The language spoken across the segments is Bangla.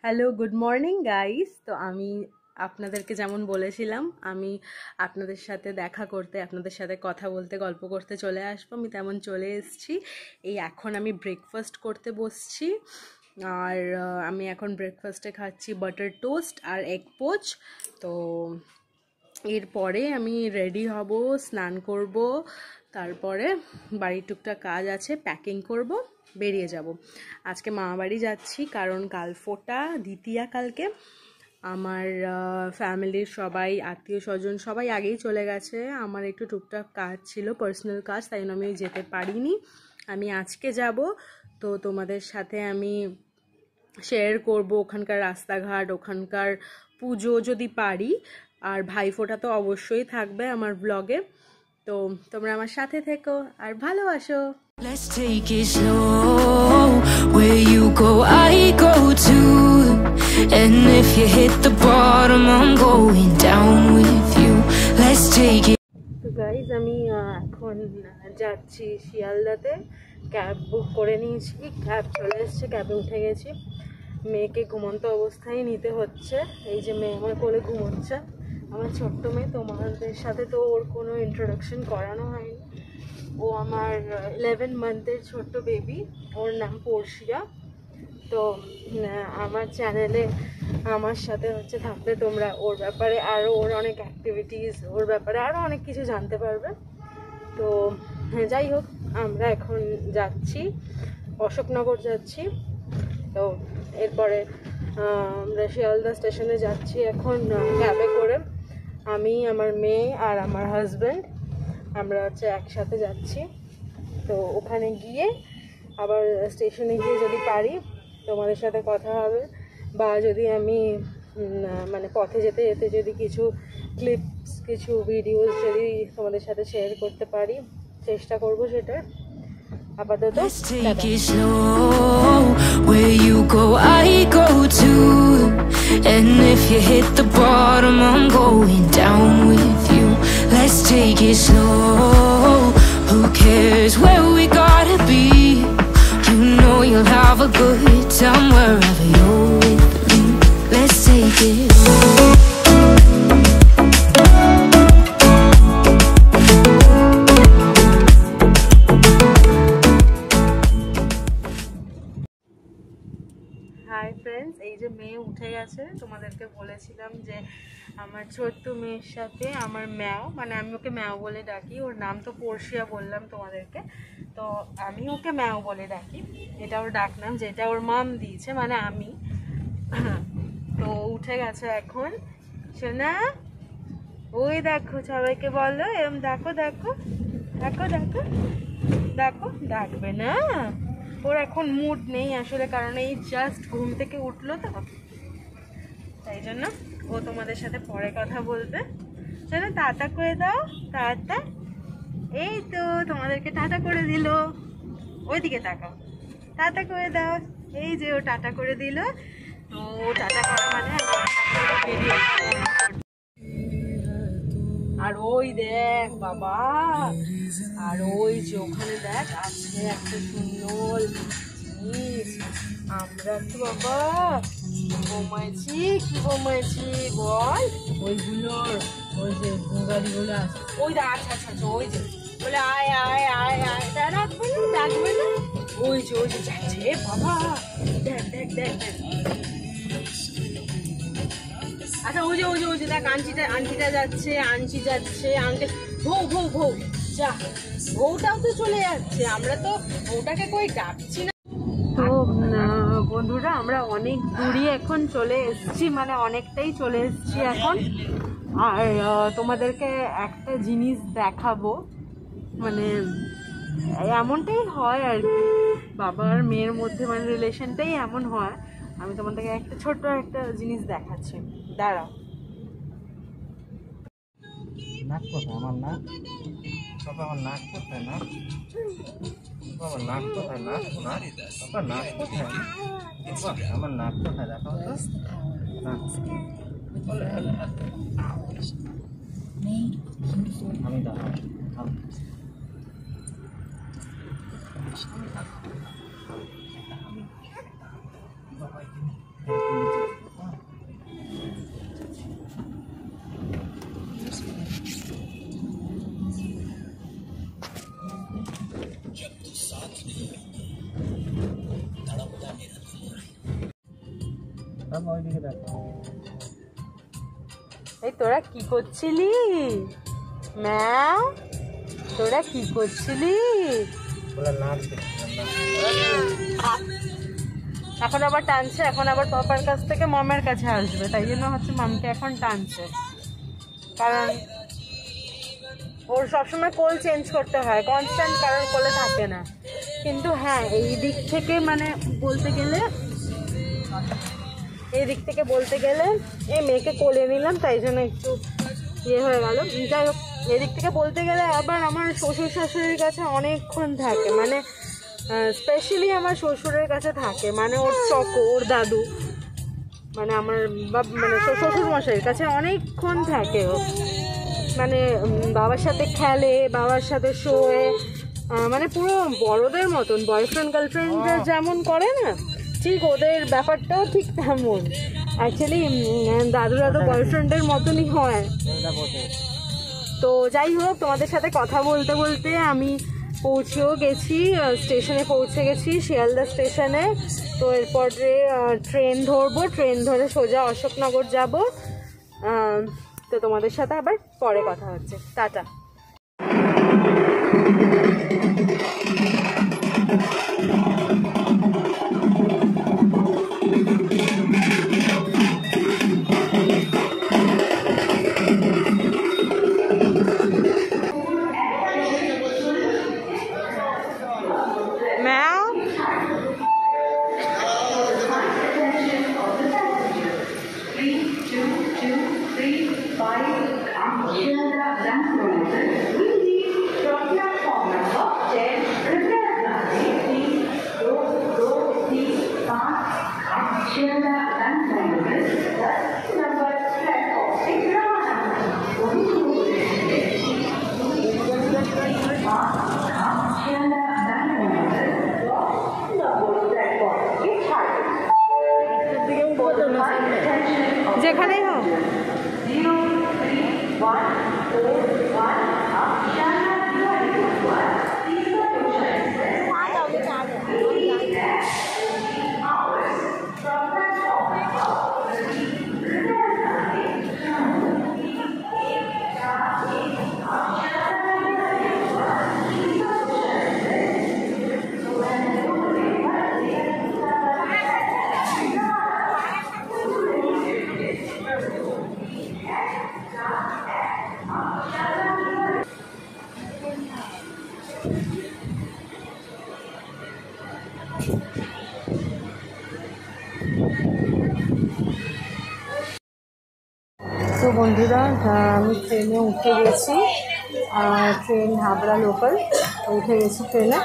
Hello, good morning guys. তো আমি আপনাদেরকে যেমন বলেছিলাম আমি আপনাদের সাথে দেখা করতে, আপনাদের সাথে কথা বলতে, গল্প করতে চলে আসবো, আমি তেমন চলে এসেছি। এখন আমি ব্রেকফাস্ট করতে বসছি। আর আমি এখন ব্রেকফাস্টে খাচ্ছি বাটার টোস্ট আর এগ পোচ। তো এরপরে আমি রেডি হব, স্নান করব, তারপরে বাড়ির টুকটাক কাজ আছে, প্যাকিং করব, বেরিয়ে যাব। আজকে মামাবাড়ি যাচ্ছি কারণ কাল ফোঁটা, দ্বিতীয়া কালকে। আমার ফ্যামিলির সবাই, আত্মীয় স্বজন সবাই আগেই চলে গেছে। আমার একটু টুকটাক কাজ ছিল, পার্সোনাল কাজ, তাই জন্য আমি যেতে পারিনি। আমি আজকে যাব। তো তোমাদের সাথে আমি শেয়ার করব ওখানকার রাস্তাঘাট, ওখানকার পুজো যদি পারি। আর ভাইফোঁটা তো অবশ্যই থাকবে আমার ব্লগে। তো তোমরা আমার সাথে থেকো আর ভালোবাসো। Let's take it slow. Where you go, I go too. And if you hit the bottom, I'm going down with you. Let's take it. তো গাইজ আমি এখন যাচ্ছি শিয়ালদাতে। ক্যাব বুক করে নিয়েছি, ক্যাব চলে এসছে, ক্যাবে উঠে গেছি। মেয়েকে ঘুমন্ত অবস্থায় নিতে হচ্ছে। এই যে মেয়ে আমার কোলে ঘুমোচ্ছে, আমার ছোট্ট মেয়ে। তোমাদের সাথে তো ওর কোনো ইন্ট্রোডাকশন করানো হয়নি। ও আমার 11 মান্থের ছোট্ট বেবি, ওর নাম পর্ষিয়া। তো আমার চ্যানেলে আমার সাথে থাকলে তোমরা ওর ব্যাপারে আরও, ওর অনেক অ্যাক্টিভিটিস, ওর ব্যাপারে আরও অনেক কিছু জানতে পারবে। তো যাই হোক, আমরা এখন যাচ্ছি, অশোকনগর যাচ্ছি। তো এরপরে আমরা শিয়ালদা স্টেশনে যাচ্ছি এখন ক্যাবে করে। আমি, আমার মেয়ে আর আমার হাজব্যান্ড, আমরা একসাথে যাচ্ছি। তো ওখানে গিয়ে আবার স্টেশনে গিয়ে যদি পারি তোমাদের সাথে কথা হবে, বা যদি আমি মানে পথে যেতে যেতে যদি কিছু ক্লিপস, কিছু ভিডিওস যদি তোমাদের সাথে শেয়ার করতে পারি, চেষ্টা করব সেটা। আপাতত Let's take it slow. Where you go, I go too. And if you hit the bottom, I'm going down with you. Let's take it slow. Who cares where we gotta be? You know you'll have a good time wherever you're with me. Let's take it slow. Hi friends, এই যে মেয়ে উঠে গেছে। তোমাদেরকে বলেছিলাম যে আমার ছোট্ট মেয়ের সাথে আমার ম্যাও, মানে আমি ওকে ম্যাও বলে ডাকি, ওর নাম তো পর্ষিয়া বললাম তোমাদেরকে, তো আমি ওকে ম্যাও বলে ডাকি। এটা ওর ডাকনাম, যেটা ওর মাম দিয়েছে, মানে আমি। তো উঠে গেছে এখন। শোনা, ওই দেখো, সবাইকে বলো এরম, দেখো দেখো দেখো দেখো দেখো, ডাকবে না। ওর এখন মুড নেই আসলে, কারণ এই জাস্ট ঘুম থেকে উঠলো, তো তাই জন্য ও তোমাদের সাথে পরে কথা বলবে। চলো টাটা করে দাও, টাটা। এই তো তোমাদেরকে টাটা করে দিল, ওইদিকে তাকাও, টাটা করে দাও। এই যে ও টাটা করে দিল। তো টাটা করা মানে ভিডিও। আর ওই দেখ বাবা, আর ওই যে ওখানে দেখ আছে একটা সুন্দর জিনিস। আমরা তো বাবা বোমাইছি, কি বোমাইছি বল, ওইগুলোর ওই যে গাড়িগুলো আছে, ওই দেখ। আচ্ছা আচ্ছা আচ্ছা, ওই যে বলে আয় আয় আয় আয়, ডাকবে না, ডাকবে না। ওই যে যাচ্ছে বাবা, দেখ দেখ দেখ দেখ। আচ্ছা ওই যে দেখ, আন্টিটা যাচ্ছে, আন্টি যাচ্ছে, আন্টি বউ যা, বউটাও তো চলে যাচ্ছে। আমরা তো বউটাকে কই ডাকছি না। তো বন্ধুরা, আমরা অনেক দূরই এখন চলে এসেছি, মানে অনেকটাই চলে এসেছি এখন। আর তোমাদেরকে একটা জিনিস দেখাবো, মানে এমনটাই হয় আর কি, বাবা আর মেয়ের মধ্যে মানে রিলেশনটাই এমন হয়। আমি তোমাদেরকে একটা ছোট্ট একটা জিনিস দেখাচ্ছি, দাঁড়াও। নাক কোথায় আমার? নাক বাবা, আমার নাক কোথায়? নাক বাবা, নাক কোথায়? নাক বাবা, নাক কোথায়? বাবা, আমার নাক কোথায়? দেখো তো নাক। আমি দাঁড়াও, বাবা দেখো ওইদিকে দেখো। এই তোরা কি করছিলি ম্যাও? তোরা কি করছিলি? ওরা নাচ দেখছিলাম না। এখন আবার টানছে, এখন আবার পাপার কাছ থেকে মামের কাছে আসবে, তাই জন্য হচ্ছে মামকে এখন টানছে, কারণ ওর সবসময় কোল চেঞ্জ করতে হয়, কনস্ট্যান্ট কারোর কোলে থাকে না। কিন্তু হ্যাঁ, এই দিক থেকে মানে বলতে গেলে এই মেয়েকে কোলে নিলাম, তাই জন্য একটু ইয়ে হয়ে গেল। যাই হোক, এদিক থেকে বলতে গেলে আবার আমার শ্বশুর শাশুড়ির কাছে অনেকক্ষণ থাকে, মানে স্পেশালি আমার শ্বশুরের কাছে থাকে, মানে ওর ওর দাদু, মানে আমার মানে শ্বশুর মশাইয়ের কাছে অনেকক্ষণ থাকে ও, মানে বাবার সাথে খেলে, বাবার সাথে শোয়ে, মানে পুরো বড়দের মতন, বয়ফ্রেন্ড গার্লফ্রেন্ডদের যেমন করে না, ঠিক ওদের ব্যাপারটাও ঠিক তেমন। অ্যাকচুয়ালি দাদুরা তো বয়ফ্রেন্ডের মতনই হয়। তো যাই হোক, তোমাদের সাথে কথা বলতে বলতে আমি পৌঁছেও গেছি, স্টেশনে পৌঁছে গেছি, শিয়ালদা স্টেশনে। তো এরপরে ট্রেন ধরবো, ট্রেন ধরে সোজা অশোকনগর যাব। তো তোমাদের সাথে আবার পরে কথা হচ্ছে, টাটা। যেখানেই হোক। তো বন্ধুরা, আমি ট্রেনে উঠে গেছি, ট্রেন হাবড়া লোকাল, উঠে গেছি ট্রেনে।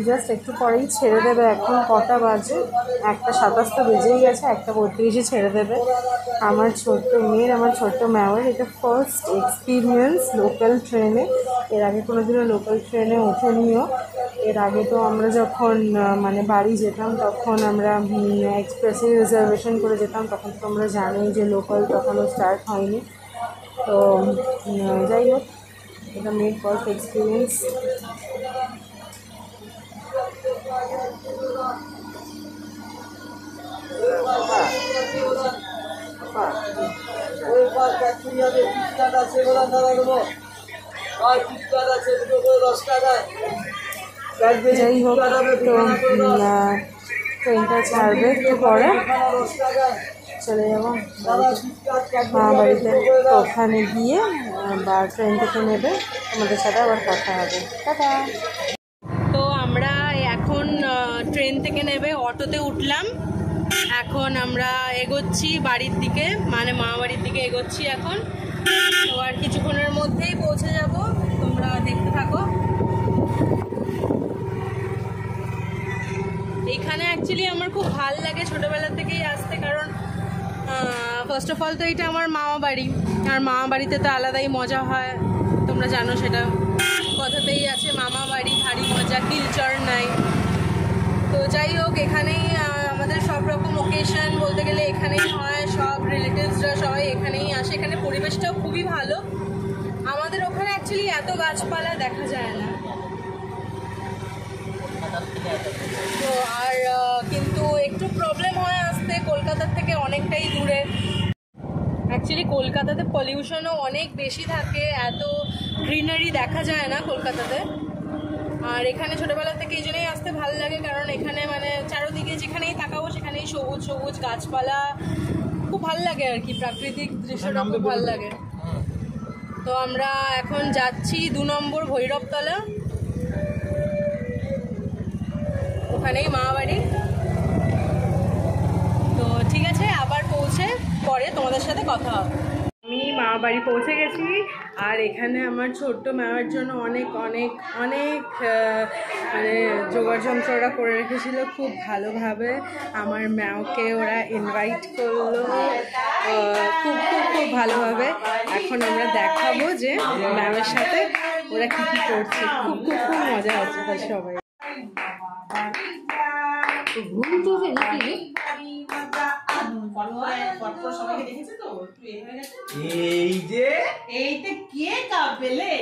জাস্ট একটু পরেই ছেড়ে দেবে। এখন কটা বাজে? 1:27 তো বেজেই গেছে, 1:35 ছেড়ে দেবে। আমার ছোট্ট মেয়ের, আমার ছোট্ট ম্যাওয়ের এটা ফার্স্ট এক্সপিরিয়েন্স লোকাল ট্রেনে। এর আগে কোনোদিনও লোকাল ট্রেনে ওঠেনিও। এর আগে তো আমরা যখন মানে বাড়ি যেতাম, তখন আমরা এক্সপ্রেসে রিজার্ভেশন করে যেতাম, তখন তো আমরা জানি যে লোকাল তখনও স্টার্ট হয়নি। তো যাই হোক, এটা মেয়ের ফার্স্ট এক্সপিরিয়েন্স। যাই হোক, তো ট্রেনটা ছাড়বে একটু পরে, চলে যাবো মা বাড়িতে। তো ওখানে গিয়ে বা ট্রেন থেকে নেবে, আমাদের সাথে আবার কথা হবে। টাটা। তো আমরা এখন ট্রেন থেকে নেবে, অটোতে উঠলাম। এখন আমরা এগোচ্ছি বাড়ির দিকে, মানে মা বাড়ির দিকে এগোচ্ছি এখন। তো আর কিছুক্ষণের মধ্যেই পৌঁছে যাব, তোমরা দেখতে থাকো। এইখানে অ্যাকচুয়ালি আমার খুব ভালো লাগে ছোটোবেলা থেকেই আসতে, কারণ ফার্স্ট অফ অল তো এটা আমার মামা বাড়ি, আর মামা বাড়িতে তো আলাদাই মজা হয়, তোমরা জানো সেটা, কথাতেই আছে মামা বাড়ি ভারী মজা, কিলচর নাই। তো যাই হোক, এখানেই আমাদের সব রকম ওকেশন বলতে গেলে এখানেই হয়, সব রিলেটিভসরা সবাই এখানেই আসে। এখানে পরিবেশটাও খুবই ভালো, আমাদের ওখানে অ্যাকচুয়ালি এত গাছপালা দেখা যায় না। তো আর কিন্তু একটু প্রবলেম হয় আসতে, কলকাতা কলকাতার থেকে অনেকটাই দূরে। অ্যাকচুয়ালি কলকাতাতে পলিউশনও অনেক বেশি থাকে, এত গ্রিনারি দেখা যায় না কলকাতাতে। আর এখানে ছোটোবেলা থেকে এই জন্যই আসতে ভালো লাগে, কারণ এখানে মানে চারোদিকে যেখানেই তাকাবো সেখানেই সবুজ সবুজ গাছপালা, খুব ভালো লাগে আর কি, প্রাকৃতিক দৃশ্যটা খুব ভালো লাগে। তো আমরা এখন যাচ্ছি 2 নম্বর ভৈরবতলা, ওখানেই মা বাড়ি। তো ঠিক আছে, আবার পৌঁছে পরে তোমাদের সাথে কথা হবে। আমি মা বাড়ি পৌঁছে গেছি, আর এখানে আমার ছোট্ট মায়ের জন্য অনেক অনেক অনেক মানে জোগাড় যন্ত্রটা করে রেখেছিল খুব ভালোভাবে। আমার ম্যাওকে ওরা ইনভাইট করলো খুব খুব খুব ভালোভাবে। এখন আমরা দেখাবো যে ম্যামের সাথে ওরা কী কী করছে, খুব খুব খুব মজা হচ্ছে তাই সবাই। এই যে এইটা কে কাপেলে,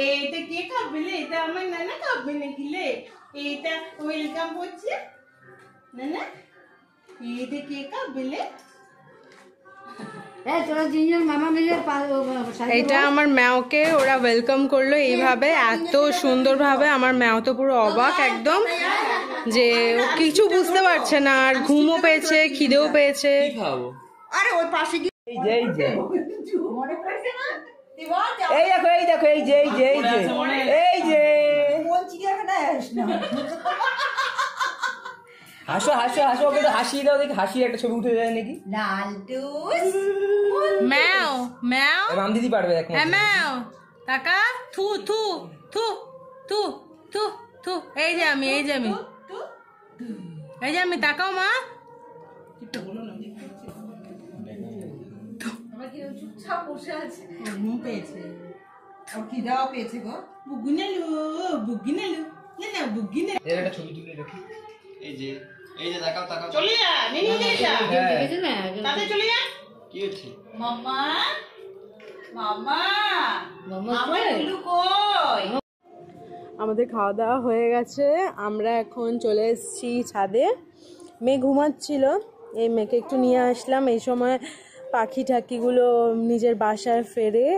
এইটা কে কাপেলে, এটা আমার নানা কাপবে নাকি লে, এইটা ওয়েলকাম করছে নানা, এইটা কে কাপেলে। এইটা আমার ম্যাওকে ওরা ওয়েলকাম করলো এইভাবে, এত সুন্দরভাবে। আমার ম্যাও তো পুরো অবাক একদম, যে কিছু বুঝতে পারছে না, আর ঘুমও পেয়েছে, খিদেও পেয়েছে। আরে ওর পাশে কি এই যে এই যে মনে পড়ছে না, এই দেখো এই দেখো এই যে এই যে এই যে এই যে কোন চিড়িয়াখানায় আসিস না। হাসো হাসো হাসো, ওকে তো হাসিয়ে দাও দেখি, হাসির একটা ছবি উঠে যায় নাকি। লালটুস ম্যাও ম্যাও, রাম দিদি পারবে দেখ। হ্যাঁ ম্যাও টাকা, থু থু থু থু থু থু। এই যে আমি, এই যে আমি, এই যে আমি, তাকাও মা। ঘুম পেয়েছে, ওর খিদাও পেয়েছে গো। বুগিনালু বুগিনালু না না বুগিনালু। এর একটা ছবি তুলে রাখি। এই যে তাকাও তাকাও। চলে যা নিনি যা, দেখেছেন না তাতে চলে যা। কি হচ্ছে? মামা মামা আমার লুলু কই। আমাদের খাওয়া দাওয়া হয়ে গেছে, আমরা এখন চলে এসেছি ছাদে। মেয়ে ঘুমাচ্ছিল, এই মেয়েকে একটু নিয়ে আসলাম। এই সময় পাখি ঠাকিগুলো নিজের বাসায় ফেরে,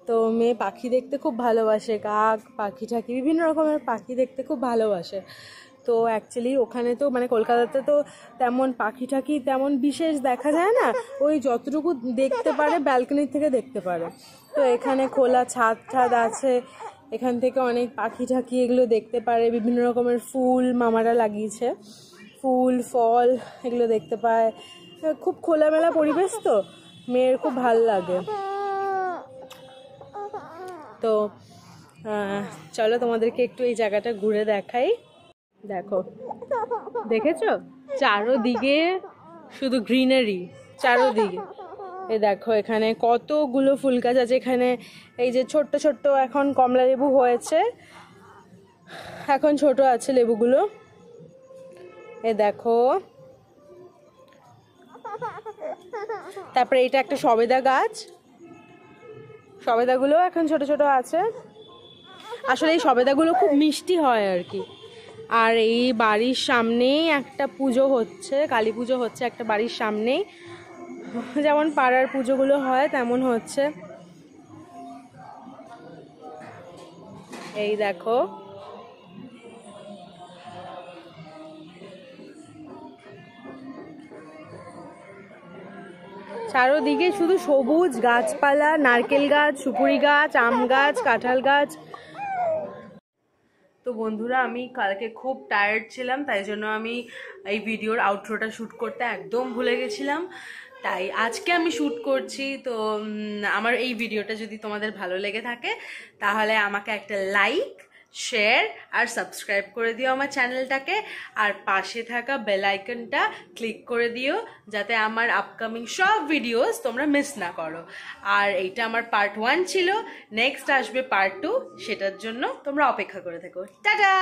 তো মেয়ে পাখি দেখতে খুব ভালোবাসে, কাক পাখি ঠাকি বিভিন্ন রকমের পাখি দেখতে খুব ভালোবাসে। তো অ্যাকচুয়ালি ওখানে তো মানে কলকাতাতে তো তেমন পাখি ঠাকি তেমন বিশেষ দেখা যায় না, ওই যতটুকু দেখতে পারে ব্যালকনি থেকে দেখতে পারে। তো এখানে খোলা ছাদ আছে, এখান থেকে অনেক পাখি ঠাকি এগুলো দেখতে পারে। বিভিন্ন রকমের ফুল মামারা লাগিয়েছে, ফুল ফল এগুলো দেখতে পায়। খুব খোলামেলা পরিবেশ, তো মেয়ের খুব ভাল লাগে। তো চলো তোমাদেরকে একটু এই জায়গাটা ঘুরে দেখাই। দেখো, দেখেছো চারোদিকে শুধু গ্রিনারি, চারোদিকে। এই দেখো এখানে কতগুলো ফুল গাছ আছে। এখানে এই যে ছোট্ট ছোট্ট এখন কমলা লেবু হয়েছে, এখন ছোট আছে লেবুগুলো। এই দেখো, তারপরে এটা একটা সবেদা গাছ, সবেদাগুলো এখন ছোট ছোট আছে। আসলে এই সবেদাগুলো খুব মিষ্টি হয় আর কি। আর এই বাড়ির সামনেই একটা পুজো হচ্ছে, কালী পুজো হচ্ছে একটা বাড়ির সামনেই, যেমন পাড়ার পুজোগুলো হয় তেমন হচ্ছে। এই দেখো, চারোদিকে শুধু সবুজ গাছপালা, নারকেল গাছ, সুপুরি গাছ, আম গাছ, কাঁঠাল গাছ। তো বন্ধুরা, আমি কালকে খুব টায়ার্ড ছিলাম, তাই জন্য আমি এই ভিডিওর আউটরোটা শ্যুট করতে একদম ভুলে গেছিলাম, তাই আজকে আমি শ্যুট করছি। তো আমার এই ভিডিওটা যদি তোমাদের ভালো লেগে থাকে তাহলে আমাকে একটা লাইক, শেয়ার আর সাবস্ক্রাইব করে দিও আমার চ্যানেলটাকে, আর পাশে থাকা বেল আইকনটা ক্লিক করে দিও যাতে আমার আপকামিং সব ভিডিওস তোমরা মিস না করো। আর এইটা আমার পার্ট 1 ছিল, নেক্সট আসবে পার্ট 2, সেটার জন্য তোমরা অপেক্ষা করে থেকো। টাটা।